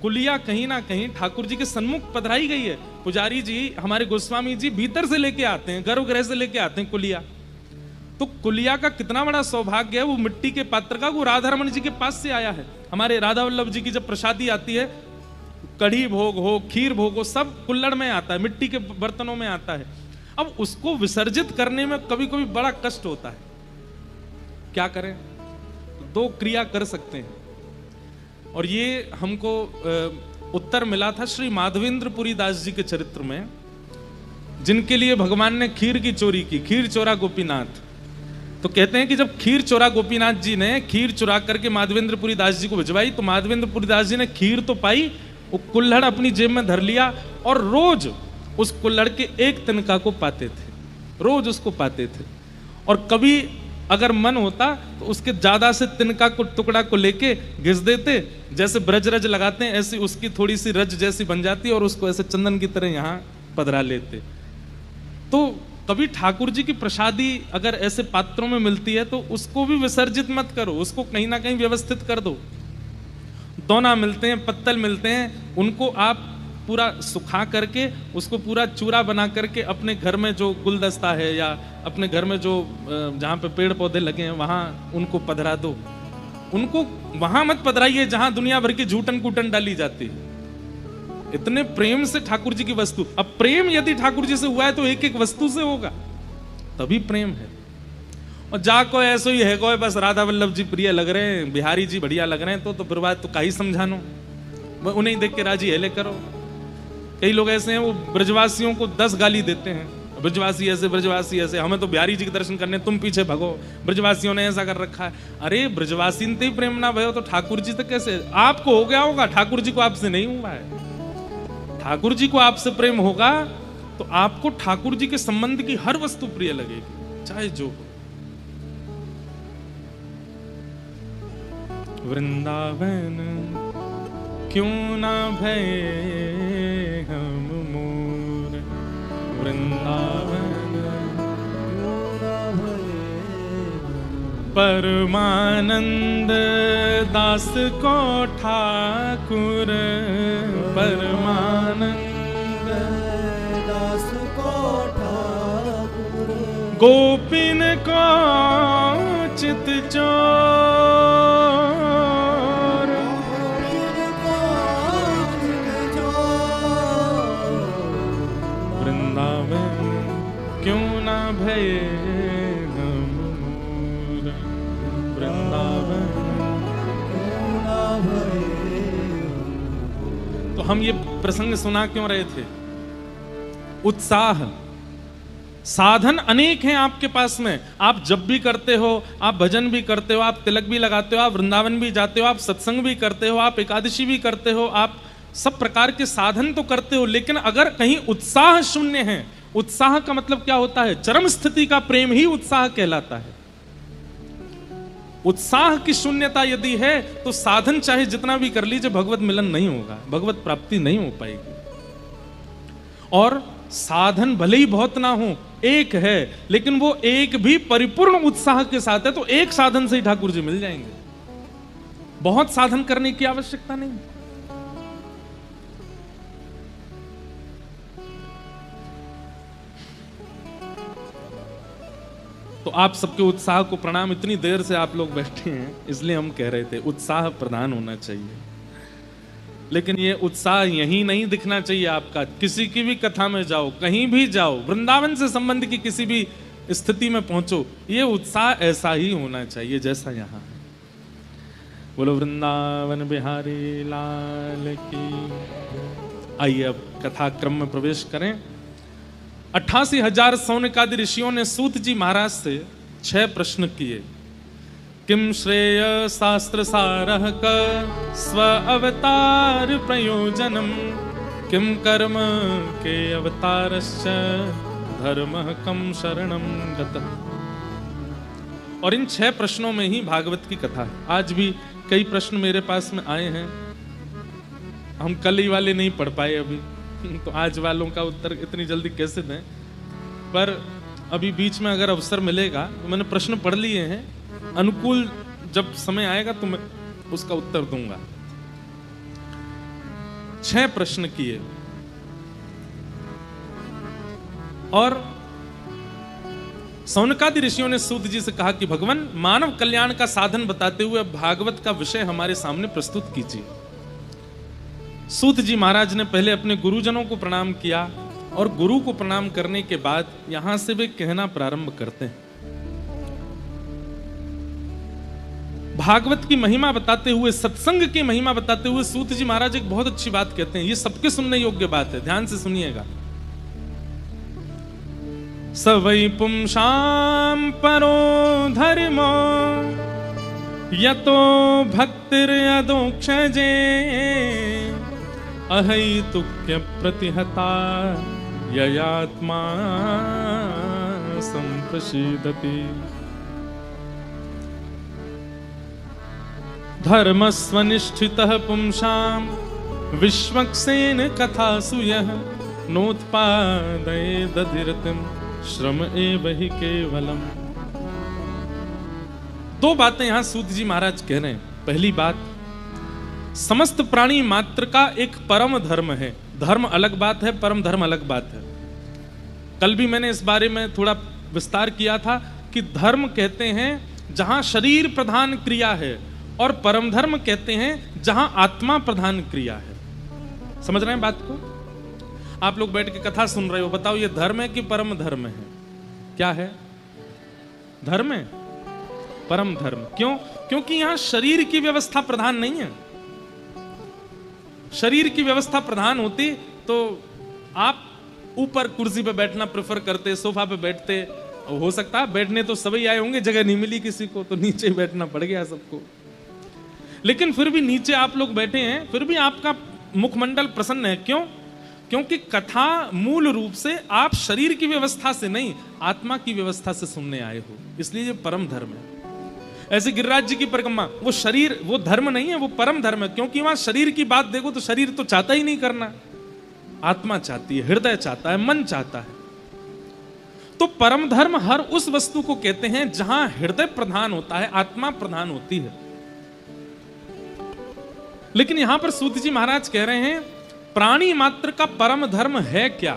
कुलिया कहीं ना कहीं ठाकुर जी के सन्मुख पधराई गई है। पुजारी जी, हमारे गोस्वामी जी भीतर से लेके आते हैं, गर्भगृह से लेके आते हैं कुलिया। तो कुलिया का कितना बड़ा सौभाग्य है, वो मिट्टी के पात्र का, वो राधा रमन जी के पास से आया है। हमारे राधा वल्लभ जी की जब प्रसादी आती है, कढ़ी भोग हो, खीर भोग हो, सब कुल्लड़ में आता है, मिट्टी के बर्तनों में आता है। अब उसको विसर्जित करने में कभी कभी बड़ा कष्ट होता है, क्या करें? दो क्रिया कर सकते हैं, और ये हमको उत्तर मिला था श्री माधवेंद्रपुरी दास जी के चरित्र में, जिनके लिए भगवान ने खीर की चोरी की, खीर चोरा गोपीनाथ। तो कहते हैं कि जब खीर चोरा गोपीनाथ जी ने खीर चुरा करके माधवेंद्रपुरी दास जी को भिजवाई, तो माधवेंद्रपुरी दास जी ने खीर तो पाई, वो कुल्हड़ अपनी जेब में धर लिया, और रोज उस कुल्हड़ के एक तिनका को पाते थे, रोज उसको पाते थे। और कभी अगर मन होता तो उसके ज्यादा से तिनका को टुकड़ा को लेके घिस देते, जैसे ब्रज रज लगाते हैं ऐसी उसकी थोड़ी सी रज जैसी बन जाती, और उसको ऐसे चंदन की तरह यहाँ पधरा लेते। तो कभी ठाकुर जी की प्रसादी अगर ऐसे पात्रों में मिलती है तो उसको भी विसर्जित मत करो, उसको कहीं ना कहीं व्यवस्थित कर दो। दोना मिलते हैं, पत्तल मिलते हैं, उनको आप पूरा सुखा करके उसको पूरा चूरा बना करके अपने घर में जो गुलदस्ता है या अपने घर में जो जहाँ पे पेड़ पौधे लगे हैं वहाँ उनको पधरा दो। उनको वहां मत पधराइए जहां दुनिया भर की झूठन कूटन डाली जाती है। इतने प्रेम से ठाकुर जी की वस्तु, अब प्रेम यदि ठाकुर जी से हुआ है तो एक एक वस्तु से होगा, तभी प्रेम है। और जाको ऐसो ही है कोई बस राधा वल्लभ जी प्रिय लग रहे हैं, बिहारी जी बढ़िया लग रहे हैं, तो फिर बात तो का ही समझानो, उन्हें देख के राजी हेले करो। कई लोग ऐसे हैं वो ब्रजवासियों को 10 गाली देते हैं, ब्रजवासी ऐसे, ब्रजवासी ऐसे, हमें तो बिहारी जी के दर्शन करने, तुम पीछे भगो, ब्रजवासियों ने ऐसा कर रखा है। अरे ब्रजवासी ने प्रेम ना भयो तो ठाकुर जी तक कैसे? आपको हो गया होगा, ठाकुर जी को आपसे नहीं हुआ है। ठाकुर जी को आपसे प्रेम होगा तो आपको ठाकुर जी के संबंध की हर वस्तु प्रिय लगेगी, चाहे जो हो। वृंदावन क्यों ना भय हम मोर, वृंदावन क्यों ना भय, परमानंद दास को ठाकुर, परमानंद दास को ठाकुर, गोपिन को चित चोर, क्यों ना भय हम मोर, वृंदावन क्यों ना भय। तो हम ये प्रसंग सुना क्यों रहे थे? उत्साह, साधन अनेक हैं आपके पास में, आप जब भी करते हो, आप भजन भी करते हो, आप तिलक भी लगाते हो, आप वृंदावन भी जाते हो, आप सत्संग भी करते हो, आप एकादशी भी करते हो, आप सब प्रकार के साधन तो करते हो, लेकिन अगर कहीं उत्साह शून्य है, उत्साह का मतलब क्या होता है? चरम स्थिति का प्रेम ही उत्साह कहलाता है। उत्साह की शून्यता यदि है तो साधन चाहे जितना भी कर लीजिए भगवत मिलन नहीं होगा, भगवत प्राप्ति नहीं हो पाएगी। और साधन भले ही बहुत ना हो, एक है, लेकिन वो एक भी परिपूर्ण उत्साह के साथ है तो एक साधन से ही ठाकुर जी मिल जाएंगे, बहुत साधन करने की आवश्यकता नहीं। तो आप सबके उत्साह को प्रणाम, इतनी देर से आप लोग बैठे हैं इसलिए हम कह रहे थे उत्साह प्रधान होना चाहिए। लेकिन ये उत्साह यहीं नहीं दिखना चाहिए आपका, किसी की भी कथा में जाओ, कहीं भी जाओ, वृंदावन से संबंध की किसी भी स्थिति में पहुंचो, ये उत्साह ऐसा ही होना चाहिए जैसा यहाँ है। बोलो वृंदावन बिहारी लाल की। आइए अब कथा क्रम में प्रवेश करें। 88,000 सौनकादि ऋषियों ने सूत जी महाराज से 6 प्रश्न किए। किम श्रेय शास्त्र सारः क स्व अवतार प्रयोजनम, किम कर्म के अवतारश्च धर्मः कम शरणम गतः। और इन 6 प्रश्नों में ही भागवत की कथा है। आज भी कई प्रश्न मेरे पास में आए हैं, हम कल ही वाले नहीं पढ़ पाए अभी, तो आज वालों का उत्तर इतनी जल्दी कैसे दें, पर अभी बीच में अगर अवसर मिलेगा तो मैंने प्रश्न पढ़ लिए हैं, अनुकूल जब समय आएगा तो मैं उसका उत्तर दूंगा। 6 प्रश्न किए और सौनकादि ऋषियों ने सूत जी से कहा कि भगवान, मानव कल्याण का साधन बताते हुए भागवत का विषय हमारे सामने प्रस्तुत कीजिए। सूत जी महाराज ने पहले अपने गुरुजनों को प्रणाम किया और गुरु को प्रणाम करने के बाद यहां से वे कहना प्रारंभ करते हैं। भागवत की महिमा बताते हुए, सत्संग की महिमा बताते हुए सूत जी महाराज एक बहुत अच्छी बात कहते हैं। ये सबके सुनने योग्य बात है, ध्यान से सुनिएगा। स वै पुंसां परो धर्मो यतो भक्तिर्यदोक्षजे अहैतुक्य प्रतिहता ययात्मा संप्रसीदति। धर्मस्वनिष्ठितः पुंसां विश्वक्सेन कथासु यः नोत्पादयेदधिरतिं श्रम एव हि केवलम। 2 बातें यहां सूत जी महाराज कह रहे हैं। पहली बात, समस्त प्राणी मात्र का एक परम धर्म है। धर्म अलग बात है, परम धर्म अलग बात है। कल भी मैंने इस बारे में थोड़ा विस्तार किया था कि धर्म कहते हैं जहां शरीर प्रधान क्रिया है और परम धर्म कहते हैं जहां आत्मा प्रधान क्रिया है। समझ रहे हैं बात को? आप लोग बैठ के कथा सुन रहे हो, बताओ ये धर्म है कि परम धर्म है? क्या है? धर्म है, परम धर्म। क्यों? क्योंकि यहां शरीर की व्यवस्था प्रधान नहीं है। शरीर की व्यवस्था प्रधान होती तो आप ऊपर कुर्सी पे बैठना प्रेफर करते, सोफा पे बैठते। हो सकता है बैठने तो सभी आए होंगे, जगह नहीं मिली किसी को तो नीचे ही बैठना पड़ गया सबको। लेकिन फिर भी नीचे आप लोग बैठे हैं, फिर भी आपका मुखमंडल प्रसन्न है। क्यों? क्योंकि कथा मूल रूप से आप शरीर की व्यवस्था से नहीं, आत्मा की व्यवस्था से सुनने आए हो, इसलिए ये परम धर्म है। ऐसे गिरिराज जी की परिक्रमा, वो शरीर, वो धर्म नहीं है, वो परम धर्म है। क्योंकि वहां शरीर की बात देखो तो शरीर तो चाहता ही नहीं करना, आत्मा चाहती है, हृदय चाहता है, मन चाहता है। तो परम धर्म हर उस वस्तु को कहते हैं जहां हृदय प्रधान होता है, आत्मा प्रधान होती है। लेकिन यहां पर सूत जी महाराज कह रहे हैं प्राणी मात्र का परम धर्म है क्या?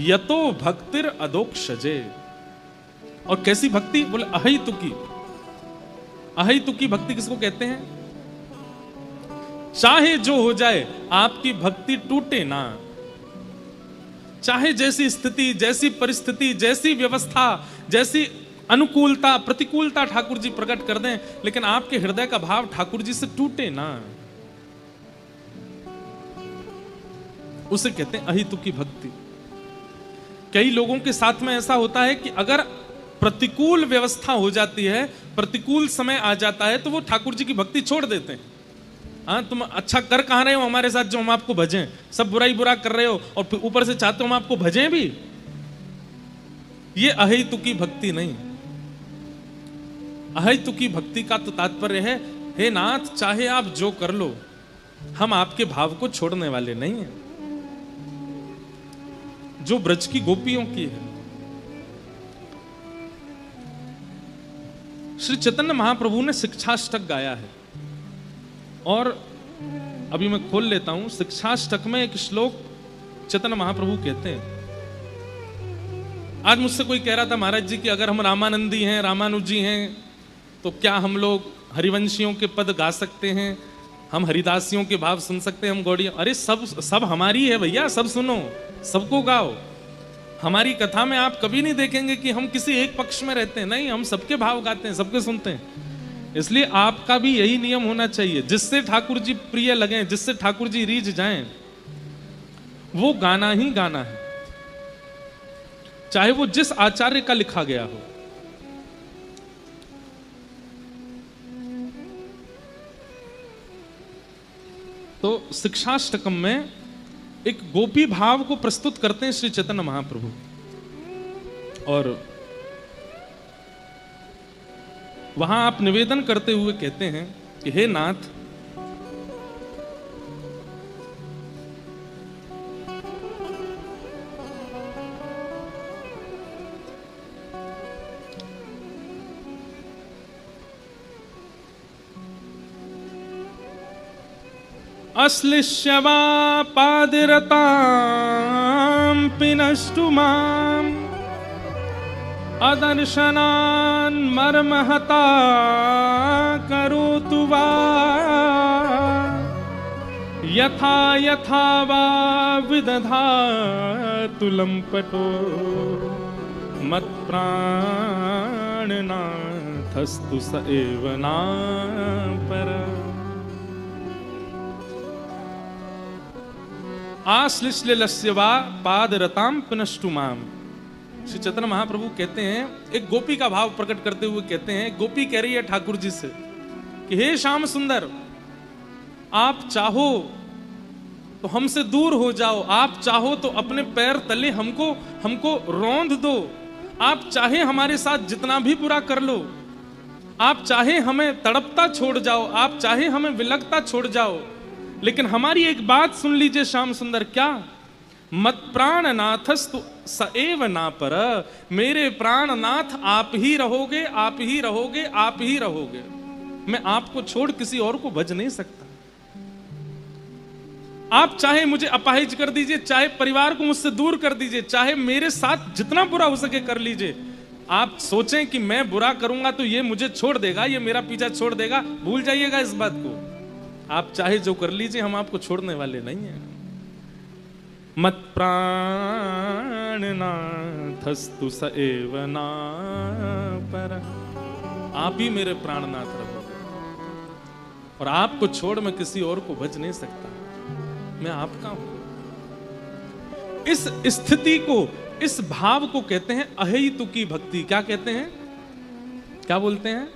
यतो भक्तिर अदोक्षजे। और कैसी भक्ति? बोले अहैतुकी। अहैतुकी भक्ति किसको कहते हैं? चाहे जो हो जाए आपकी भक्ति टूटे ना। चाहे जैसी स्थिति, जैसी परिस्थिति, जैसी व्यवस्था, जैसी अनुकूलता, प्रतिकूलता ठाकुर जी प्रकट कर दें, लेकिन आपके हृदय का भाव ठाकुर जी से टूटे ना, उसे कहते हैं अहितुकी भक्ति। कई लोगों के साथ में ऐसा होता है कि अगर प्रतिकूल व्यवस्था हो जाती है, प्रतिकूल समय आ जाता है, तो वो ठाकुर जी की भक्ति छोड़ देते हैं। हाँ, तुम अच्छा कर कहां रहे हो हमारे साथ जो हम आपको भजें? सब बुराई बुरा कर रहे हो और फिर ऊपर से चाहते हो हम आपको भजें भी। ये अहेतुकी भक्ति नहीं। अहेतुकी भक्ति का तो तात्पर्य है, हे नाथ चाहे आप जो कर लो, हम आपके भाव को छोड़ने वाले नहीं हैं। जो ब्रज की गोपियों की है। श्री चैतन्य महाप्रभु ने शिक्षाष्टक गाया है और अभी मैं खोल लेता हूं। शिक्षाष्टक में एक श्लोक चैतन्य महाप्रभु कहते हैं। आज मुझसे कोई कह रहा था महाराज जी कि अगर हम रामानंदी हैं, रामानुजी हैं, तो क्या हम लोग हरिवंशियों के पद गा सकते हैं? हम हरिदासियों के भाव सुन सकते हैं? हम गौड़िया? अरे सब हमारी है भैया, सब सुनो, सबको गाओ। हमारी कथा में आप कभी नहीं देखेंगे कि हम किसी एक पक्ष में रहते हैं, नहीं, हम सबके भाव गाते हैं, सबके सुनते हैं। इसलिए आपका भी यही नियम होना चाहिए, जिससे ठाकुर जी प्रिय लगें, जिससे ठाकुर जी रीझ जाएं, वो गाना ही गाना है, चाहे वो जिस आचार्य का लिखा गया हो। तो शिक्षाष्टकम में एक गोपी भाव को प्रस्तुत करते हैं श्री चैतन्य महाप्रभु, और वहां आप निवेदन करते हुए कहते हैं कि हे नाथ, अश्लिष्य वा पादिरतां पिनष्टु माम् अदर्शनान् मर्महता करोतु वा यथा यथा वा विदधातु लम्पटो मत्प्राणनाथस्तु स एव नापर। आश्लिष्यलस्य वा पादरतां पिनष्टु माम्। श्री चैतन्य महाप्रभु कहते हैं, एक गोपी का भाव प्रकट करते हुए कहते हैं, गोपी कह रही है ठाकुर जी से कि हे श्याम सुंदर, आप चाहो तो हमसे दूर हो जाओ, आप चाहो तो अपने पैर तले हमको रौंद दो, आप चाहे हमारे साथ जितना भी बुरा कर लो, आप चाहे हमें तड़पता छोड़ जाओ, आप चाहे हमें विलगता छोड़ जाओ, लेकिन हमारी एक बात सुन लीजिए श्याम सुंदर, क्या? मत प्राणनाथस्तु स एव नापर। मेरे प्राणनाथ आप ही रहोगे, आप ही रहोगे, आप ही रहोगे। मैं आपको छोड़ किसी और को भज नहीं सकता। आप चाहे मुझे अपाहिज कर दीजिए, चाहे परिवार को मुझसे दूर कर दीजिए, चाहे मेरे साथ जितना बुरा हो सके कर लीजिए। आप सोचें कि मैं बुरा करूंगा तो ये मुझे छोड़ देगा, ये मेरा पीछा छोड़ देगा, भूल जाइएगा इस बात को। आप चाहे जो कर लीजिए, हम आपको छोड़ने वाले नहीं हैं। मत प्राणनाथस्तु स एव नापर। आप ही मेरे प्राणनाथ रहोगे और आपको छोड़ मैं किसी और को भज नहीं सकता। मैं आपका हूं। इस स्थिति को, इस भाव को कहते हैं अहेतुकी भक्ति। क्या कहते हैं? क्या बोलते हैं?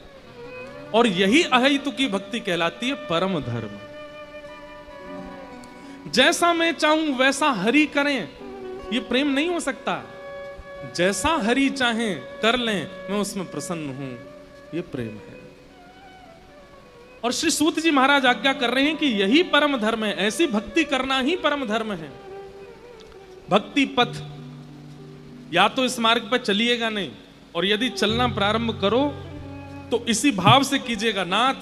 और यही अहेतुकी भक्ति कहलाती है परम धर्म। जैसा मैं चाहूं वैसा हरि करें, ये प्रेम नहीं हो सकता। जैसा हरि चाहें कर लें, मैं उसमें प्रसन्न हूं, ये प्रेम है। और श्री सूत जी महाराज आज्ञा कर रहे हैं कि यही परम धर्म है, ऐसी भक्ति करना ही परम धर्म है। भक्ति पथ, या तो इस मार्ग पर चलिएगा नहीं, और यदि चलना प्रारंभ करो तो इसी भाव से कीजिएगा, नाथ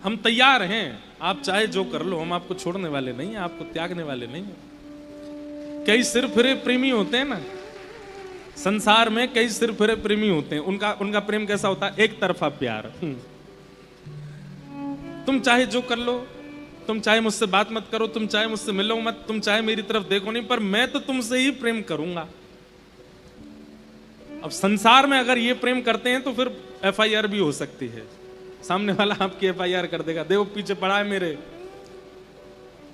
हम तैयार हैं, आप चाहे जो कर लो, हम आपको छोड़ने वाले नहीं हैं, आपको त्यागने वाले नहीं हैं। कई सिर फिरे प्रेमी होते हैं ना संसार में, कई सिर फिरे प्रेमी होते हैं। उनका प्रेम कैसा होता है? एक तरफा प्यार। तुम चाहे जो कर लो, तुम चाहे मुझसे बात मत करो, तुम चाहे मुझसे मिलो मत, तुम चाहे मेरी तरफ देखो नहीं, पर मैं तो तुमसे ही प्रेम करूंगा। अब संसार में अगर ये प्रेम करते हैं तो फिर FIR भी हो सकती है। सामने वाला आपकी FIR कर देगा, देखो पीछे पड़ा है मेरे,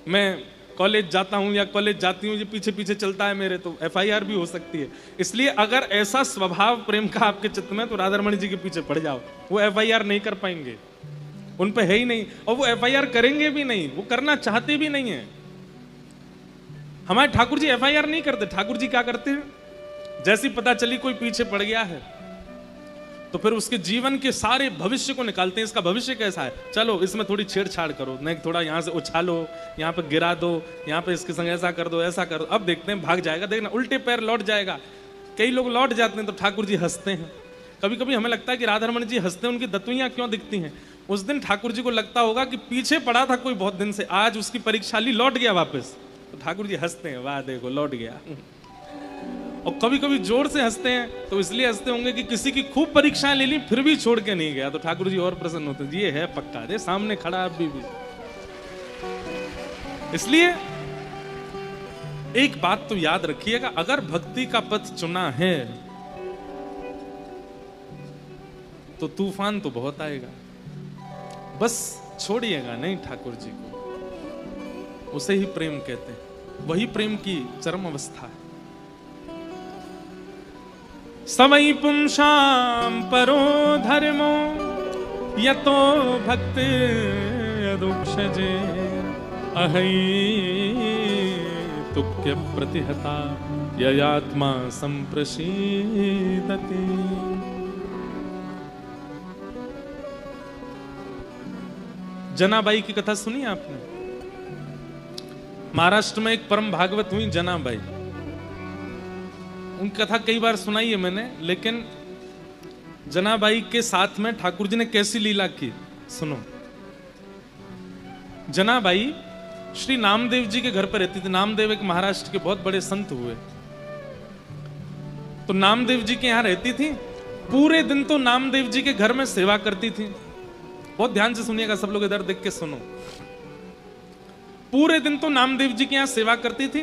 मैं कॉलेज जाता हूं या कॉलेज जाती हूं, ये पीछे पीछे चलता है मेरे, तो FIR भी हो सकती है। इसलिए अगर ऐसा स्वभाव प्रेम का आपके चित्त में, तो राधारमण जी के पीछे पड़ जाओ, वो FIR नहीं कर पाएंगे, उन पे है ही नहीं, और वो FIR करेंगे भी नहीं, वो करना चाहते भी नहीं है। हमारे ठाकुर जी FIR नहीं करते। ठाकुर जी क्या करते हैं? जैसी पता चली कोई पीछे पड़ गया है तो फिर उसके जीवन के सारे भविष्य को निकालते हैं। इसका भविष्य कैसा है, चलो इसमें थोड़ी छेड़छाड़ करो, नहीं थोड़ा यहाँ से उछालो, यहाँ पे गिरा दो, यहाँ पे इसके संग ऐसा कर दो, ऐसा कर दो, अब देखते हैं भाग जाएगा, देखना उल्टे पैर लौट जाएगा। कई लोग लौट जाते हैं तो ठाकुर जी हंसते हैं। कभी कभी हमें लगता है कि राधारमण जी हंसते हैं, उनकी दतुइयां क्यों दिखती हैं? उस दिन ठाकुर जी को लगता होगा कि पीछे पड़ा था कोई बहुत दिन से, आज उसकी परीक्षा ली, लौट गया वापस, तो ठाकुर जी हंसते हैं, वाह देखो लौट गया। और कभी कभी जोर से हंसते हैं तो इसलिए हंसते होंगे कि किसी की खूब परीक्षाएं ले ली फिर भी छोड़ के नहीं गया, तो ठाकुर जी और प्रसन्न होते हैं, ये है पक्का, दे सामने खड़ा अभी भी। इसलिए एक बात तो याद रखिएगा, अगर भक्ति का पथ चुना है तो तूफान तो बहुत आएगा, बस छोड़िएगा नहीं ठाकुर जी को। उसे ही प्रेम कहते हैं, वही प्रेम की चरम अवस्था है। सवै पुंसां परो धर्मो यतो भक्ति अदुक्षजे अहैतुक्य प्रतिहता ययात्मा संप्रसीदति। जनाबाई की कथा सुनी आपने? महाराष्ट्र में एक परम भागवत हुई जनाबाई, उनकी कथा कई बार सुनाई है मैंने, लेकिन जनाबाई के साथ में ठाकुर जी ने कैसी लीला की सुनो। जनाबाई श्री नामदेव जी के घर पर रहती थी। नामदेव एक महाराष्ट्र के बहुत बड़े संत हुए। तो नामदेव जी के यहाँ रहती थी। पूरे दिन तो नामदेव जी के घर में सेवा करती थी। बहुत ध्यान से सुनिएगा सब लोग, इधर देख के सुनो। पूरे दिन तो नामदेव जी के यहाँ सेवा करती थी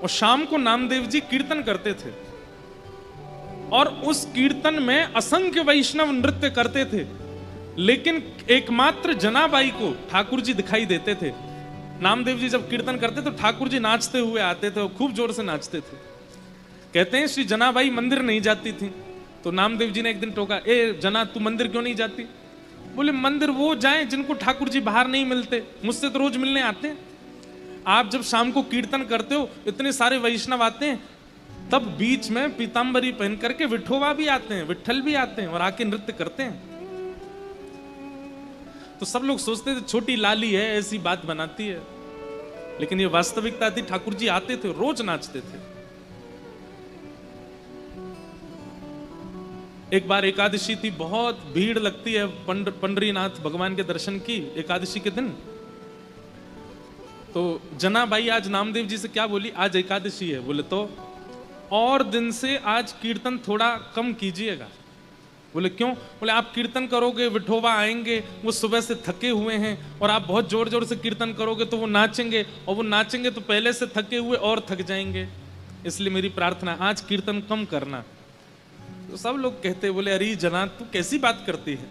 और शाम को नामदेव जी कीर्तन करते थे और उस कीर्तन में असंख्य वैष्णव नृत्य करते थे। लेकिन एकमात्र जनाबाई को ठाकुर जी दिखाई देते थे। नामदेव जी जब कीर्तन करते तो ठाकुर जी नाचते हुए आते थे और खूब जोर से नाचते थे। कहते हैं श्री जनाबाई मंदिर नहीं जाती थी। तो नामदेव जी ने एक दिन टोका, ए जना तू मंदिर क्यों नहीं जाती? बोले मंदिर वो जाएं जिनको ठाकुर जी बाहर नहीं मिलते, मुझसे तो रोज मिलने आते हैं। आप जब शाम को कीर्तन करते हो इतने सारे वैष्णव आते हैं, तब बीच में पीतांबरी पहन करके विठोबा भी आते हैं, विठल भी आते हैं और आके नृत्य करते हैं। तो सब लोग सोचते थे छोटी लाली है ऐसी बात बनाती है, लेकिन ये वास्तविकता थी। ठाकुर जी आते थे, रोज नाचते थे। एक बार एकादशी थी, बहुत भीड़ लगती है पंडरीनाथ भगवान के दर्शन की एकादशी के दिन। तो जनाबाई आज नामदेव जी से क्या बोली, आज एकादशी है। बोले तो और दिन से आज कीर्तन थोड़ा कम कीजिएगा। बोले क्यों? बोले आप कीर्तन करोगे विठोबा आएंगे, वो सुबह से थके हुए हैं, और आप बहुत जोर जोर से कीर्तन करोगे तो वो नाचेंगे, और वो नाचेंगे तो पहले से थके हुए और थक जाएंगे। इसलिए मेरी प्रार्थना आज कीर्तन कम करना। तो सब लोग कहते, बोले अरे जना तू कैसी बात करती है,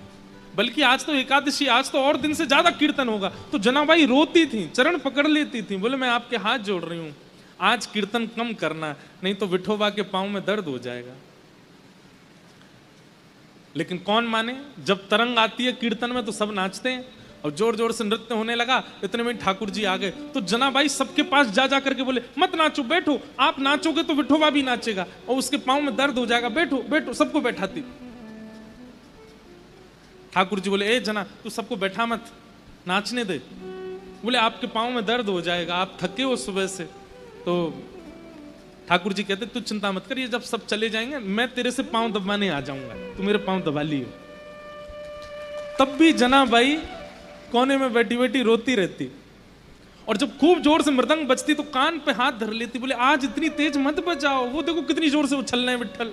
बल्कि आज तो एकादशी, आज तो और दिन से ज्यादा कीर्तन होगा। तो जनाबाई रोती थी, चरण पकड़ लेती थी। बोले मैं आपके हाथ जोड़ रही हूं, आज कीर्तन कम करना, नहीं तो विठोबा के पांव में दर्द हो जाएगा। लेकिन कौन माने, जब तरंग आती है कीर्तन में तो सब नाचते हैं और जोर जोर से नृत्य होने लगा। इतने में ठाकुर जी आ गए। तो जनाबाई सबके पास जा करके बोले मत नाचो, बैठो, आप नाचोगे तो विठोबा भी नाचेगा और उसके पांव में दर्द हो जाएगा, बैठो बैठो। सबको बैठाती। ठाकुर जी बोले ए जना तू सबको बैठा मत, नाचने दे। बोले आपके पांव में दर्द हो जाएगा, आप थके हो सुबह से। तो ठाकुर जी कहते तू चिंता मत कर, ये जब सब चले जाएंगे मैं तेरे से पांव दबाने आ जाऊंगा, तू मेरे पांव दबा लियो। तब भी जनाबाई कोने में बैठी बैठी रोती रहती, और जब खूब जोर से मृदंग बजती तो कान पे हाथ धर लेती। बोले आज इतनी तेज मत बजाओ, वो देखो कितनी जोर से उछल रहे हैं विठल।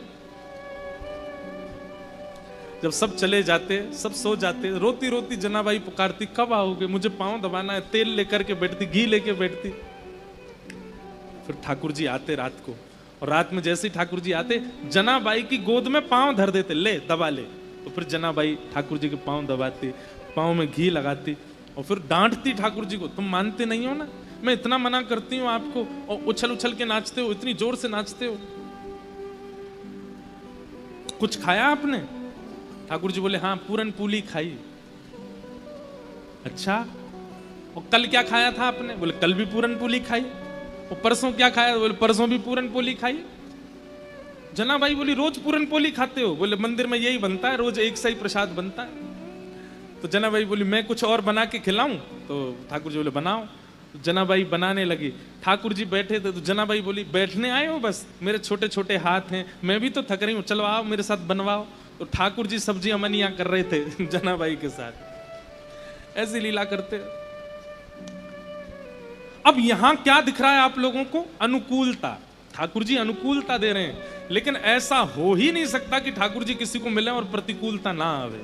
जब सब चले जाते, सब सो जाते, रोती रोती जनाबाई पुकारती कब आओगे, मुझे पांव दबाना है। तेल लेकर के बैठती, घी लेके बैठती। फिर ठाकुर जी आते रात को, और रात में जैसे ही ठाकुर जी आते जनाबाई की गोद में पांव धर देते, ले दबा ले। तो फिर जनाबाई ठाकुर जी के पांव दबाती, पांव में घी लगाती और फिर डांटती ठाकुर जी को, तुम मानते नहीं हो ना, मैं इतना मना करती हूं आपको और उछल उछल के नाचते हो, इतनी जोर से नाचते हो। कुछ खाया आपने? ठाकुर जी बोले हाँ पूरन पूली खाई। अच्छा, और कल क्या खाया था आपने? बोले कल भी पूरन पूली खाई। और परसों क्या खाया? बोले परसों भी पूरन पोली खाई। जनाबाई बोली रोज पूरन पोली खाते हो? बोले मंदिर में यही बनता है, रोज एक सही प्रसाद बनता है। तो जनाबाई बोली मैं कुछ और बना के खिलाऊं? तो ठाकुर जी बोले बनाओ। तो जनाबाई बनाने लगी। ठाकुर जी बैठे थे तो जनाबाई बोली बैठने आए हो बस, मेरे छोटे छोटे हाथ हैं, मैं भी तो थक रही हूँ, चलो आओ मेरे साथ बनवाओ। तो ठाकुर जी सब्जी अमनिया कर रहे थे जनाबाई के साथ, ऐसी लीला करते। अब यहां क्या दिख रहा है आप लोगों को? अनुकूलता। ठाकुर जी अनुकूलता दे रहे हैं, लेकिन ऐसा हो ही नहीं सकता कि ठाकुर जी किसी को मिले और प्रतिकूलता ना आवे।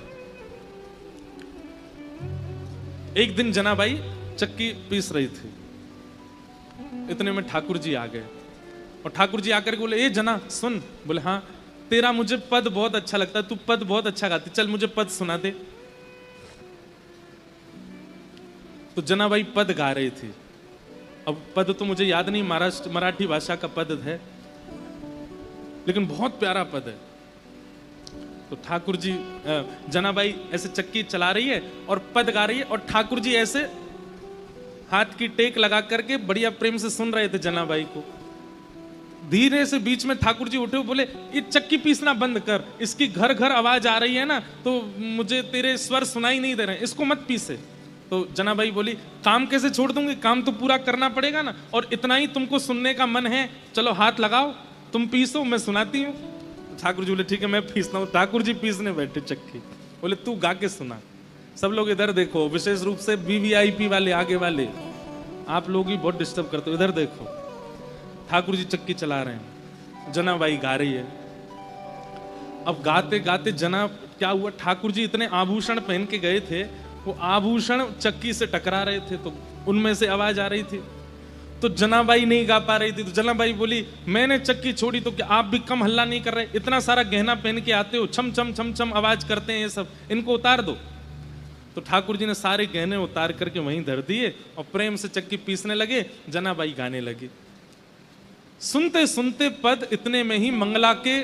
एक दिन जनाबाई चक्की पीस रही थी, इतने में ठाकुर जी आ गए और ठाकुर जी आकर के बोले ए जना सुन। बोले हाँ, तेरा मुझे पद बहुत अच्छा लगता है, तू पद बहुत अच्छा गाती, चल मुझे पद सुना दे। तो जनाबाई पद गा रही थी। अब पद तो मुझे याद नहीं, मराठी भाषा का पद है, लेकिन बहुत प्यारा पद है। तो ठाकुर जी जनाबाई ऐसे चक्की चला रही है और पद गा रही है, और ठाकुर जी ऐसे हाथ की टेक लगा करके बढ़िया प्रेम से सुन रहे थे जनाबाई को। धीरे से बीच में ठाकुर जी उठे, बोले ये चक्की पीसना बंद कर, इसकी घर घर आवाज आ रही है ना, तो मुझे तेरे स्वर सुनाई नहीं दे रहे, इसको मत पीसे। तो जनाबाई बोली काम कैसे छोड़ दूंगी, काम तो पूरा करना पड़ेगा ना, और इतना ही तुमको सुनने का मन है, चलो हाथ लगाओ, तुम पीसो, मैं सुनाती हूँ। ठाकुर जी बोले ठीक है मैं पीसता हूँ। ठाकुर जी पीसने बैठे चक्की, बोले तू गा के सुना। सब लोग इधर देखो, विशेष रूप से वीवीआईपी वाले, आगे वाले आप लोग ही बहुत डिस्टर्ब करते हो। इधर देखो, ठाकुर जी चक्की चला रहे हैं, जनाबाई गा रही है। अब गाते गाते जना क्या हुआ, ठाकुर जी इतने आभूषण पहन के गए थे, वो आभूषण चक्की से टकरा रहे थे, तो उनमें से आवाज आ रही थी। तो जनाबाई नहीं गा पा रही थी, तो जनाबाई बोली मैंने चक्की छोड़ी तो क्या आप भी कम हल्ला नहीं कर रहे? इतना सारा गहना पहन के आते हो, छम छम छम छम आवाज करते हैं ये सब, इनको उतार दो। तो ठाकुर जी ने सारे गहने उतार करके वहीं धर दिए और प्रेम से चक्की पीसने लगे, जनाबाई गाने लगी। सुनते सुनते पद इतने में ही मंगला के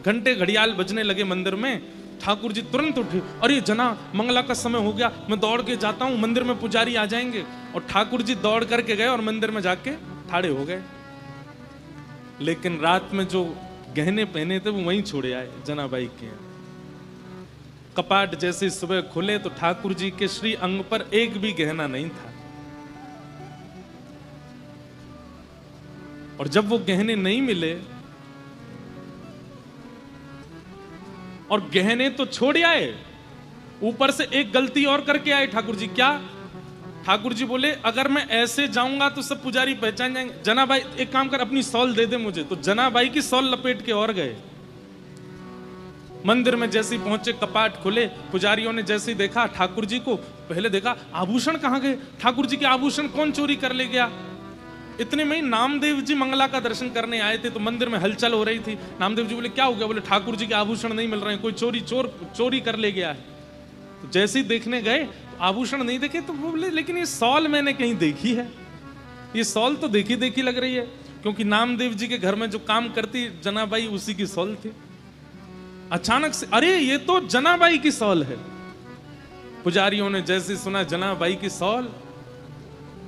घंटे घड़ियाल बजने लगे मंदिर में। ठाकुर जी तुरंत उठे, अरे जना मंगला का समय हो गया, मैं दौड़ के जाता हूं, मंदिर में पुजारी आ जाएंगे। और ठाकुर जी दौड़ करके गए और मंदिर में जाके ठाड़े हो गए। लेकिन रात में जो गहने पहने थे वो वहीं छोड़े आए जनाबाई के। कपाट जैसे सुबह खुले तो ठाकुर जी के श्री अंग पर एक भी गहना नहीं था। और जब वो गहने नहीं मिले, और गहने तो छोड़ आए, ऊपर से एक गलती और करके आए ठाकुर जी। क्या? ठाकुर जी बोले अगर मैं ऐसे जाऊंगा तो सब पुजारी पहचान जाएंगे। जनाबाई एक काम कर, अपनी सॉल दे दे मुझे। तो जनाबाई की सॉल लपेट के और गए। मंदिर में जैसे ही पहुंचे, कपाट खुले, पुजारियों ने जैसे ही देखा ठाकुर जी को, पहले देखा आभूषण कहां गए, ठाकुर जी के आभूषण कौन चोरी कर ले गया। इतने में ही नामदेव जी मंगला का दर्शन करने आए थे, तो मंदिर में हलचल हो रही थी। नामदेव जी बोले क्या हो गया? बोले ठाकुर जी के आभूषण नहीं मिल रहे हैं, कोई चोरी कर ले गया है। तो जैसे ही देखने गए तो आभूषण नहीं देखे, तो बोले लेकिन ये सॉल मैंने कहीं देखी है, ये सॉल तो देखी देखी लग रही है, क्योंकि नामदेव जी के घर में जो काम करती जनाबाई उसी की सॉल थी। अचानक से अरे ये तो जनाबाई की सॉल है। पुजारियों ने जैसे सुना जनाबाई की सॉल,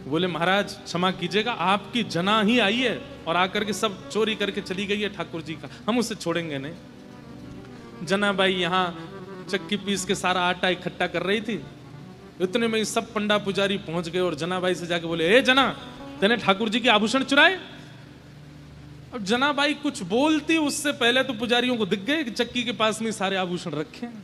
बोले महाराज क्षमा कीजिएगा, आपकी जना ही आई है और आकर के सब चोरी करके चली गई है ठाकुर जी का, हम उसे छोड़ेंगे नहीं। जनाबाई यहाँ चक्की पीस के सारा आटा इकट्ठा कर रही थी। इतने में सब पंडा पुजारी पहुंच गए और जनाबाई से जाके बोले, ए जना, तेने ठाकुर जी के आभूषण चुराए? अब जनाबाई कुछ बोलती उससे पहले तो पुजारियों को दिख गए कि चक्की के पास में सारे आभूषण रखे हैं।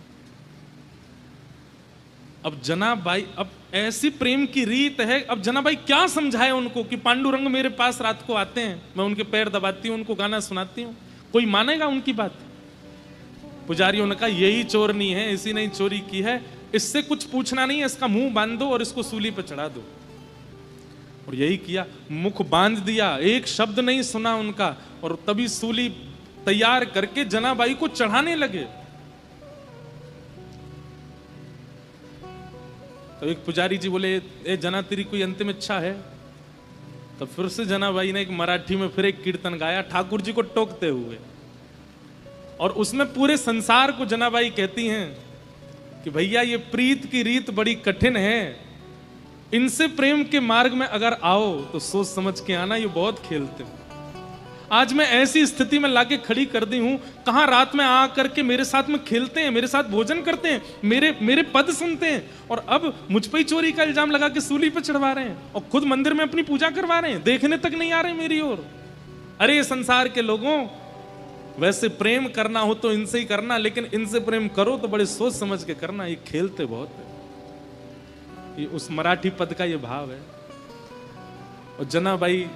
अब जनाबाई, अब ऐसी प्रेम की रीत है, अब जनाबाई क्या समझाए उनको कि पांडुरंग मेरे पास रात को आते हैं, मैं उनके पैर दबाती हूं, उनको गाना सुनाती हूं, कोई मानेगा उनकी बात? पुजारियों ने कहा यही चोरनी है, इसी ने चोरी की है, इससे कुछ पूछना नहीं है, इसका मुंह बांध दो और इसको सूली पर चढ़ा दो। और यही किया, मुख बांध दिया, एक शब्द नहीं सुना उनका, और तभी सूली तैयार करके जनाबाई को चढ़ाने लगे। तो एक पुजारी जी बोले, ए जना तेरी कोई अंतिम इच्छा है? तो फिर से जनाबाई ने एक मराठी में फिर एक कीर्तन गाया ठाकुर जी को टोकते हुए, और उसमें पूरे संसार को जनाबाई कहती हैं कि भैया ये प्रीत की रीत बड़ी कठिन है, इनसे प्रेम के मार्ग में अगर आओ तो सोच समझ के आना, ये बहुत खेलते हैं। आज मैं ऐसी स्थिति में लाके खड़ी कर दी हूं, कहां रात में आ करके मेरे साथ में खेलते हैं, मेरे साथ भोजन करते हैं, मेरे पद सुनते हैं, और अब मुझ पर ही चोरी का इल्जाम लगा के सूली पे चढ़वा रहे हैं, और खुद मंदिर में अपनी पूजा करवा रहे हैं, देखने तक नहीं आ रहे मेरी ओर। अरे संसार के लोगों, वैसे प्रेम करना हो तो इनसे ही करना, लेकिन इनसे प्रेम करो तो बड़े सोच समझ के करना, ये खेलते बहुत है। ये उस मराठी पद का ये भाव है। और जनाबाई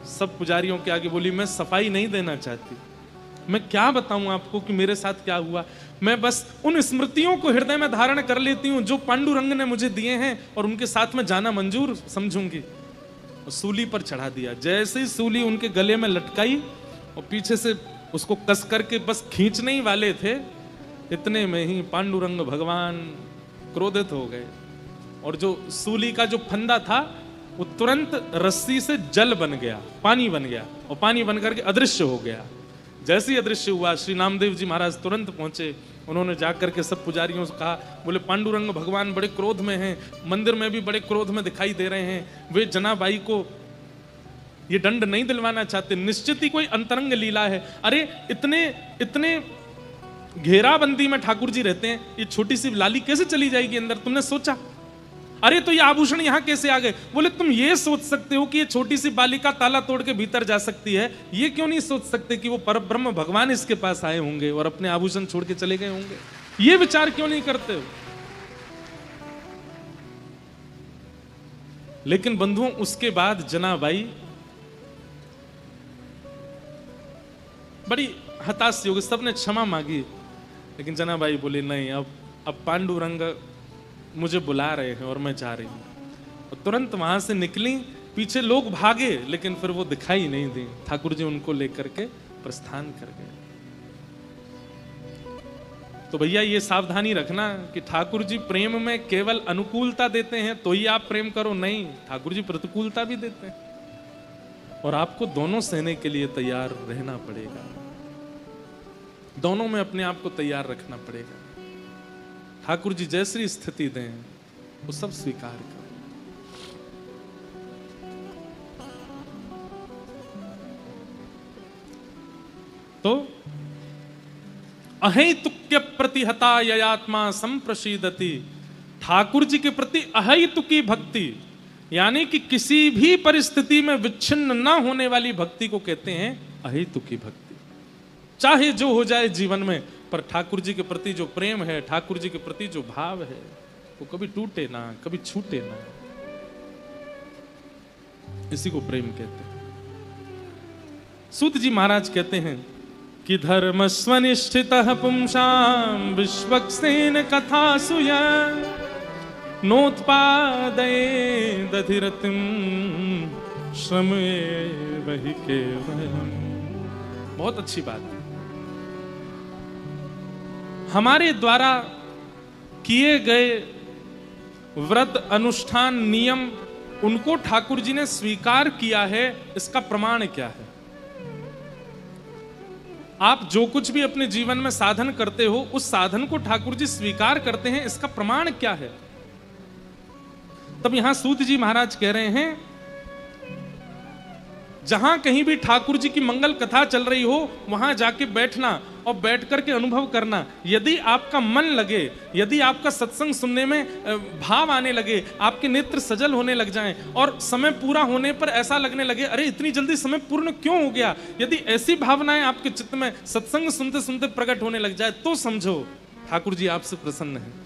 सब पुजारियों के आगे बोली, मैं सफाई नहीं देना चाहती, मैं क्या बताऊं आपको कि मेरे साथ क्या हुआ, मैं बस उन स्मृतियों को हृदय में धारण कर लेती हूं जो पांडुरंग ने मुझे दिए हैं, और उनके साथ में जाना मंजूर समझूंगी। और सूली पर चढ़ा दिया। जैसे ही सूली उनके गले में लटकाई और पीछे से उसको कस करके बस खींचने ही वाले थे, इतने में ही पांडुरंग भगवान क्रोधित हो गए, और जो सूली का जो फंदा था वो तुरंत रस्सी से जल बन गया, पानी बन गया, और पानी बन करके अदृश्य हो गया। जैसे ही अदृश्य हुआ, श्री नामदेव जी महाराज तुरंत पहुंचे। उन्होंने जाकर के सब पुजारियों से कहा, बोले पांडुरंग भगवान बड़े क्रोध में हैं, मंदिर में भी बड़े क्रोध में दिखाई दे रहे हैं, वे जनाबाई को ये दंड नहीं दिलवाना चाहते, निश्चित ही कोई अंतरंग लीला है। अरे इतने घेराबंदी में ठाकुर जी रहते हैं, ये छोटी सी लाली कैसे चली जाएगी अंदर, तुमने सोचा? अरे तो ये आभूषण यहां कैसे आ गए? बोले तुम ये सोच सकते हो कि ये छोटी सी बालिका ताला तोड़ के भीतर जा सकती है, ये क्यों नहीं सोच सकते कि वो परब्रह्म भगवान इसके पास आए होंगे और अपने आभूषण छोड़ के चले गए होंगे? ये विचार क्यों नहीं करते हो? लेकिन बंधुओं उसके बाद जनाबाई बड़ी हताश हो गई, सबने क्षमा मांगी, लेकिन जनाबाई बोली नहीं, अब पांडुरंग मुझे बुला रहे हैं और मैं जा रही हूं। और तुरंत वहां से निकली, पीछे लोग भागे लेकिन फिर वो दिखाई नहीं दी। ठाकुर जी उनको लेकर के प्रस्थान कर गए। तो भैया ये सावधानी रखना कि ठाकुर जी प्रेम में केवल अनुकूलता देते हैं तो ही आप प्रेम करो, नहीं, ठाकुर जी प्रतिकूलता भी देते हैं और आपको दोनों सहने के लिए तैयार रहना पड़ेगा, दोनों में अपने आप को तैयार रखना पड़ेगा। ठाकुर जी जैसी स्थिति दें वो सब स्वीकार करो। तो अहेतुक्य प्रतिहता ययात्मा संप्रशीदति, ठाकुर जी के प्रति अहेतुकी भक्ति यानी कि किसी भी परिस्थिति में विच्छिन्न न होने वाली भक्ति को कहते हैं अहेतुकी भक्ति। चाहे जो हो जाए जीवन में, पर ठाकुर जी के प्रति जो प्रेम है, ठाकुर जी के प्रति जो भाव है, वो कभी टूटे ना, कभी छूटे ना। इसी को प्रेम कहते हैं। सूत जी महाराज कहते हैं कि धर्म स्वनिष्ठित पुंसाम विश्वक्सेन कथा सुय नोत्पादये दधिरतिम श्रम वही केवलम। बहुत अच्छी बात है। हमारे द्वारा किए गए व्रत अनुष्ठान नियम उनको ठाकुर जी ने स्वीकार किया है, इसका प्रमाण क्या है? आप जो कुछ भी अपने जीवन में साधन करते हो, उस साधन को ठाकुर जी स्वीकार करते हैं, इसका प्रमाण क्या है? तब यहां सूत जी महाराज कह रहे हैं, जहां कहीं भी ठाकुर जी की मंगल कथा चल रही हो, वहां जाके बैठना और बैठ करके अनुभव करना। यदि आपका मन लगे, यदि आपका सत्संग सुनने में भाव आने लगे, आपके नेत्र सजल होने लग जाएं और समय पूरा होने पर ऐसा लगने लगे अरे इतनी जल्दी समय पूर्ण क्यों हो गया, यदि ऐसी भावनाएं आपके चित्त में सत्संग सुनते सुनते प्रकट होने लग जाए, तो समझो ठाकुर जी आपसे प्रसन्न है।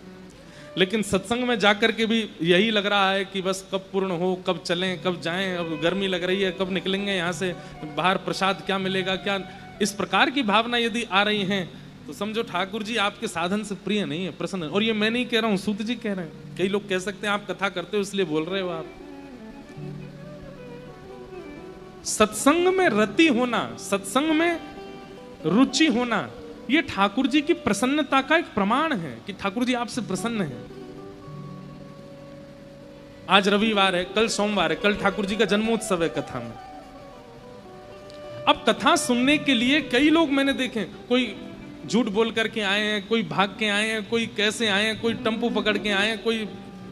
लेकिन सत्संग में जाकर के भी यही लग रहा है कि बस कब पूर्ण हो, कब चलें, कब जाएं, अब गर्मी लग रही है, कब निकलेंगे यहाँ से, बाहर प्रसाद क्या मिलेगा, क्या, इस प्रकार की भावना यदि आ रही हैं तो समझो ठाकुर जी आपके साधन से प्रिय नहीं है, प्रसन्न है। और ये मैं नहीं कह रहा हूं, सूत जी कह रहे हैं। कई लोग कह सकते हैं आप कथा करते हो इसलिए बोल रहे हो। आप सत्संग में रति होना, सत्संग में रुचि होना, ये ठाकुर जी की प्रसन्नता का एक प्रमाण है कि ठाकुर जी आपसे प्रसन्न है। आज रविवार है, कल सोमवार है, कल ठाकुर जी का जन्मोत्सव है कथा में। अब कथा सुनने के लिए कई लोग मैंने देखे, कोई झूठ बोल करके आए हैं, कोई भाग के आए हैं, कोई कैसे आए हैं, कोई टेम्पो पकड़ के आए हैं, कोई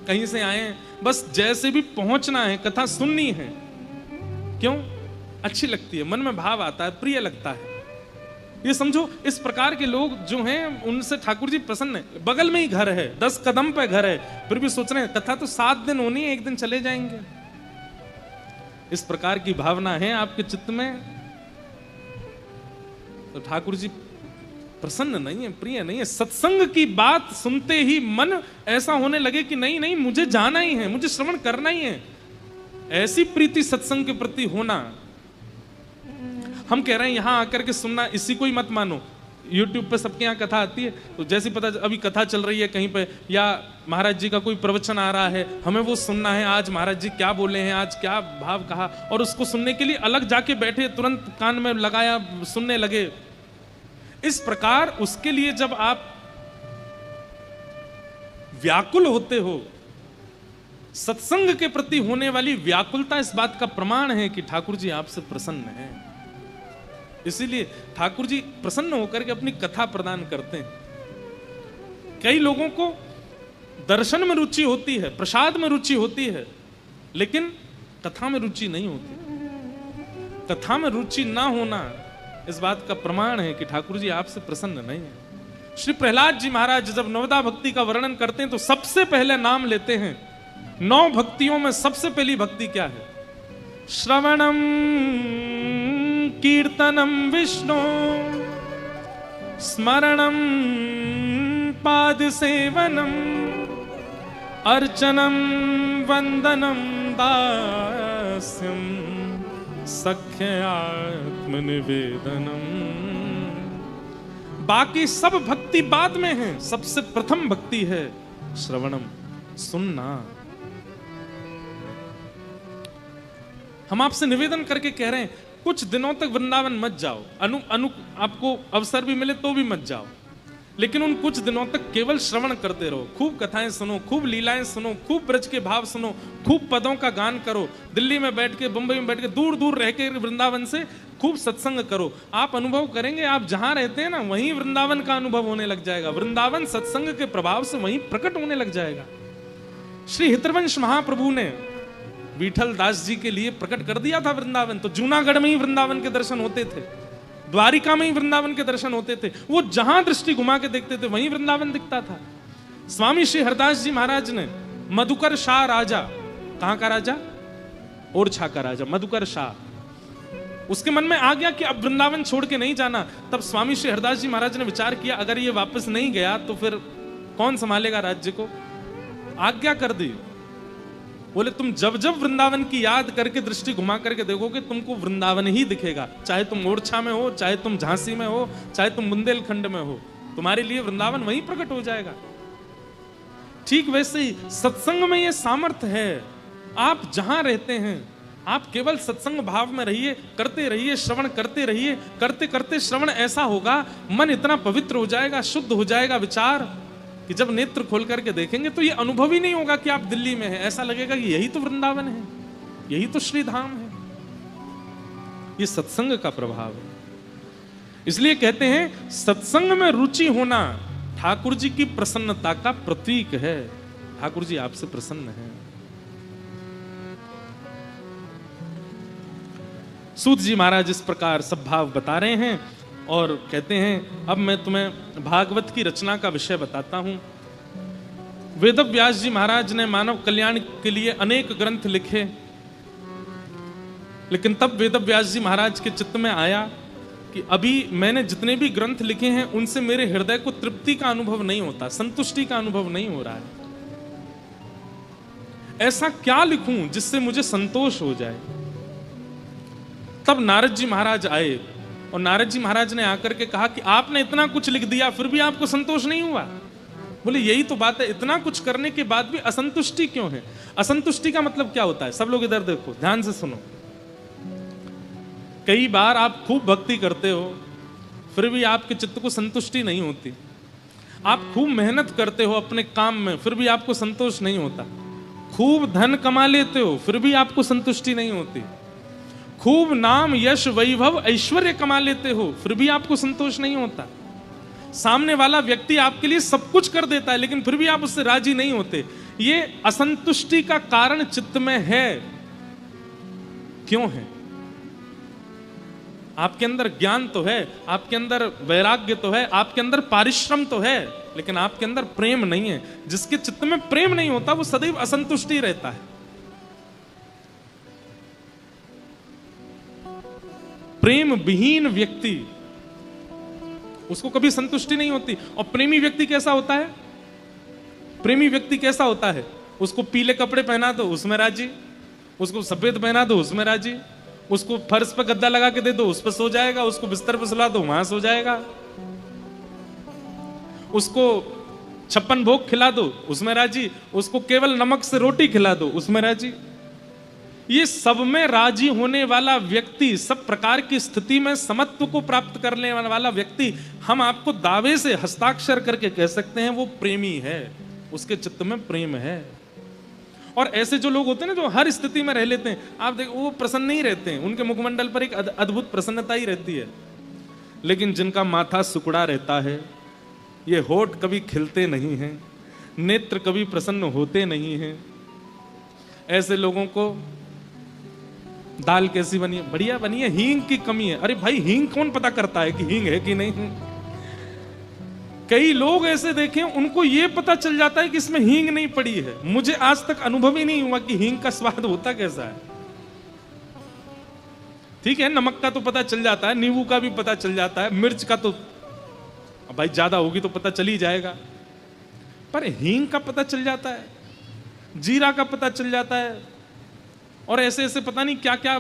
कहीं से आए हैं, बस जैसे भी पहुंचना है, कथा सुननी है। क्यों? अच्छी लगती है, मन में भाव आता है, प्रिय लगता है। ये समझो इस प्रकार के लोग जो हैं उनसे ठाकुर जी प्रसन्न है। बगल में ही घर है, 10 कदम पे घर है, फिर भी सोच रहे हैं कथा तो 7 दिन होनी है, एक दिन चले जाएंगे। इस प्रकार की भावना है आपके चित्त में, तो ठाकुर जी प्रसन्न नहीं है, प्रिय नहीं है। सत्संग की बात सुनते ही मन ऐसा होने लगे कि नहीं नहीं मुझे जाना ही है, मुझे श्रवण करना ही है। ऐसी प्रीति सत्संग के प्रति होना। हम कह रहे हैं यहां आकर के सुनना, इसी को ही मत मानो। YouTube पे सबके यहाँ कथा आती है, तो जैसी पता अभी कथा चल रही है कहीं पे, या महाराज जी का कोई प्रवचन आ रहा है, हमें वो सुनना है, आज महाराज जी क्या बोले हैं, आज क्या भाव कहा, और उसको सुनने के लिए अलग जाके बैठे, तुरंत कान में लगाया, सुनने लगे। इस प्रकार उसके लिए जब आप व्याकुल होते हो, सत्संग के प्रति होने वाली व्याकुलता इस बात का प्रमाण है कि ठाकुर जी आपसे प्रसन्न है। इसीलिए ठाकुर जी प्रसन्न होकर के अपनी कथा प्रदान करते हैं। कई लोगों को दर्शन में रुचि होती है, प्रसाद में रुचि होती है, लेकिन कथा में रुचि नहीं होती। कथा में रुचि ना होना इस बात का प्रमाण है कि ठाकुर जी आपसे प्रसन्न नहीं है। श्री प्रहलाद जी महाराज जब नवदा भक्ति का वर्णन करते हैं तो सबसे पहले नाम लेते हैं, 9 भक्तियों में सबसे पहली भक्ति क्या है? श्रवणम कीर्तनम विष्णु स्मरणम पाद सेवनम अर्चनम वंदनम दास्यम सख्यात्मनिवेदनम। बाकी सब भक्ति बाद में है, सबसे प्रथम भक्ति है श्रवणम, सुनना। हम आपसे निवेदन करके कह रहे हैं कुछ दिनों तक वृंदावन मत जाओ, आपको अवसर भी मिले तो भी मत जाओ, लेकिन उन कुछ दिनों तक केवल श्रवण करते रहो, खूब कथाएं सुनो, खूब लीलाएं सुनो, खूब ब्रज के भाव सुनो, खूब पदों का गान करो। दिल्ली में बैठ के, बंबई में बैठ के, दूर दूर रह के वृंदावन से खूब सत्संग करो। आप अनुभव करेंगे, आप जहां रहते हैं ना वहीं वृंदावन का अनुभव होने लग जाएगा। वृंदावन सत्संग के प्रभाव से वहीं प्रकट होने लग जाएगा। श्री हितवंश महाप्रभु ने विठल दास जी के लिए प्रकट कर दिया था वृंदावन, तो जूनागढ़ में ही वृंदावन के दर्शन होते थे, द्वारिका में ही वृंदावन के दर्शन होते थे। वो जहां दृष्टि घुमा के देखते थे वहीं वृंदावन दिखता था। स्वामी श्री हरदास जी महाराज ने मधुकर शाह राजा, कहां का राजा? ओरछा का राजा मधुकर शाह, उसके मन में आ गया कि अब वृंदावन छोड़ के नहीं जाना। तब स्वामी श्री हरदास जी महाराज ने विचार किया, अगर ये वापस नहीं गया तो फिर कौन संभालेगा राज्य को? आज्ञा कर दी, बोले तुम जब जब वृंदावन की याद करके दृष्टि घुमा करके देखोगे तुमको वृंदावन ही दिखेगा, चाहे तुम ओरछा में हो, चाहे तुम झांसी में हो, चाहे तुम बुंदेलखंड में हो, तुम्हारे लिए वृंदावन वहीं प्रकट हो जाएगा। ठीक वैसे ही सत्संग में यह सामर्थ्य है। आप जहां रहते हैं आप केवल सत्संग भाव में रहिए, करते रहिए, श्रवण करते रहिए। करते करते श्रवण ऐसा होगा, मन इतना पवित्र हो जाएगा, शुद्ध हो जाएगा विचार, कि जब नेत्र खोल करके देखेंगे तो ये अनुभव ही नहीं होगा कि आप दिल्ली में हैं। ऐसा लगेगा कि यही तो वृंदावन है, यही तो श्रीधाम है। ये सत्संग का प्रभाव है। इसलिए कहते हैं सत्संग में रुचि होना ठाकुर जी की प्रसन्नता का प्रतीक है। ठाकुर जी आपसे प्रसन्न हैं। सूत जी महाराज इस प्रकार सब भाव बता रहे हैं और कहते हैं अब मैं तुम्हें भागवत की रचना का विषय बताता हूं। वेदव्यास जी महाराज ने मानव कल्याण के लिए अनेक ग्रंथ लिखे, लेकिन तब वेदव्यास जी महाराज के चित्त में आया कि अभी मैंने जितने भी ग्रंथ लिखे हैं उनसे मेरे हृदय को तृप्ति का अनुभव नहीं होता, संतुष्टि का अनुभव नहीं हो रहा है। ऐसा क्या लिखूं जिससे मुझे संतोष हो जाए? तब नारद जी महाराज आए और नारद जी महाराज ने आकर के कहा कि आपने इतना कुछ लिख दिया फिर भी आपको संतोष नहीं हुआ। बोले यही तो बात है, इतना कुछ करने के बाद भी असंतुष्टि क्यों है? असंतुष्टि का मतलब क्या होता है? सब लोग इधर देखो, ध्यान से सुनो। कई बार आप खूब भक्ति करते हो फिर भी आपके चित्त को संतुष्टि नहीं होती। आप खूब मेहनत करते हो अपने काम में फिर भी आपको संतोष नहीं होता। खूब धन कमा लेते हो फिर भी आपको संतुष्टि नहीं होती। खूब नाम यश वैभव ऐश्वर्य कमा लेते हो फिर भी आपको संतोष नहीं होता। सामने वाला व्यक्ति आपके लिए सब कुछ कर देता है लेकिन फिर भी आप उससे राजी नहीं होते। ये असंतुष्टि का कारण चित्त में है। क्यों है? आपके अंदर ज्ञान तो है, आपके अंदर वैराग्य तो है, आपके अंदर पारिश्रम तो है, लेकिन आपके अंदर प्रेम नहीं है। जिसके चित्त में प्रेम नहीं होता वो सदैव असंतुष्टि रहता है। प्रेम विहीन व्यक्ति, उसको कभी संतुष्टि नहीं होती। और प्रेमी व्यक्ति कैसा होता है? प्रेमी व्यक्ति कैसा होता है? उसको पीले कपड़े पहना दो उसमें राजी, उसको सफेद पहना दो उसमें राजी, उसको फर्श पर गद्दा लगा के दे दो उस पर सो जाएगा, उसको बिस्तर पर सुला दो वहां सो जाएगा, उसको 56 भोग खिला दो उसमें राजी, उसको केवल नमक से रोटी खिला दो उसमें राजी। ये सब में राजी होने वाला व्यक्ति, सब प्रकार की स्थिति में समत्व को प्राप्त करने वाला व्यक्ति, हम आपको दावे से हस्ताक्षर करके कह सकते हैं वो प्रेमी है, उसके चित्त में प्रेम है। और ऐसे जो लोग होते हैं ना जो हर स्थिति में रह लेते हैं, आप देखो वो प्रसन्न नहीं रहते हैं, उनके मुखमंडल पर एक अद्भुत प्रसन्नता ही रहती है। लेकिन जिनका माथा सुकड़ा रहता है, ये होठ कभी खिलते नहीं हैं, नेत्र कभी प्रसन्न होते नहीं हैं, ऐसे लोगों को दाल कैसी बनी है? बढ़िया बनी है, हींग की कमी है। अरे भाई हींग कौन पता करता है कि हींग है कि नहीं? कई लोग ऐसे देखे उनको ये पता चल जाता है कि इसमें हींग नहीं पड़ी है। मुझे आज तक अनुभव ही नहीं हुआ कि हींग का स्वाद होता कैसा है। ठीक है, नमक का तो पता चल जाता है, नींबू का भी पता चल जाता है, मिर्च का तो भाई ज्यादा होगी तो पता चल ही जाएगा, पर हींग का पता चल जाता है, जीरा का पता चल जाता है, और ऐसे ऐसे पता नहीं क्या क्या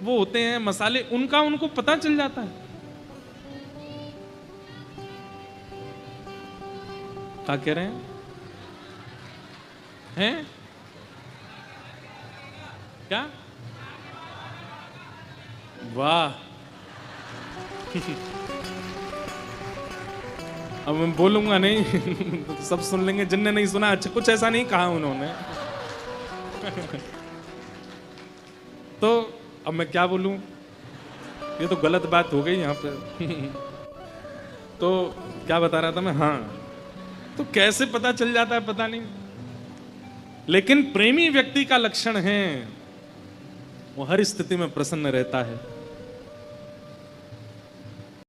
वो होते हैं मसाले, उनका उनको पता चल जाता है। क्या कह रहे हैं? क्या? वाह। अब मैं बोलूंगा नहीं तो सब सुन लेंगे, जिनने नहीं सुना। अच्छा, कुछ ऐसा नहीं कहा उन्होंने। तो अब मैं क्या बोलूं, ये तो गलत बात हो गई यहाँ पे। तो क्या बता रहा था मैं? हाँ, तो कैसे पता चल जाता है पता नहीं, लेकिन प्रेमी व्यक्ति का लक्षण है वो हर स्थिति में प्रसन्न रहता है।